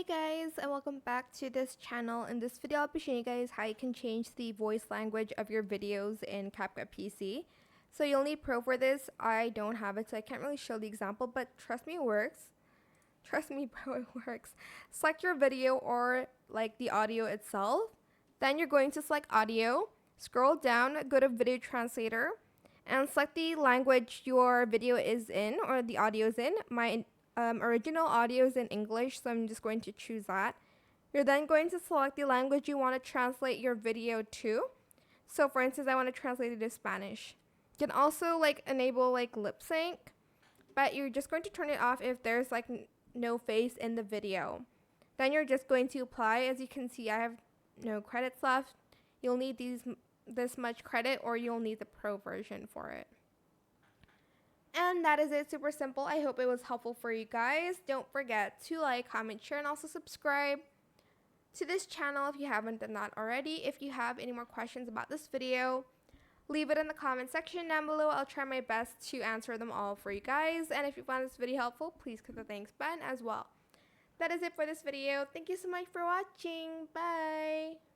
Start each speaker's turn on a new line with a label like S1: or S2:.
S1: Hey guys, and welcome back to this channel. In this video I'll be showing you guys how you can change the voice language of your videos in CapCut PC. So you'll need Pro for this. I don't have it, so I can't really show the example, but trust me, it works. Trust me, bro, it works. Select your video or like the audio itself. Then you're going to select audio, scroll down, go to video translator, and select the language your video is in or the audio is in. My original audio is in English, so I'm just going to choose that. You're then going to select the language you want to translate your video to. So for instance, I want to translate it to Spanish. You can also enable lip sync, but you're just going to turn it off if there's no face in the video. Then you're just going to apply. As you can see, I have no credits left. You'll need this much credit, or you'll need the Pro version for it. And that is it. Super simple. I hope it was helpful for you guys. Don't forget to like, comment, share, and also subscribe to this channel if you haven't done that already. If you have any more questions about this video, leave it in the comment section down below. I'll try my best to answer them all for you guys. And if you found this video helpful, please click the thanks button as well. That is it for this video. Thank you so much for watching. Bye.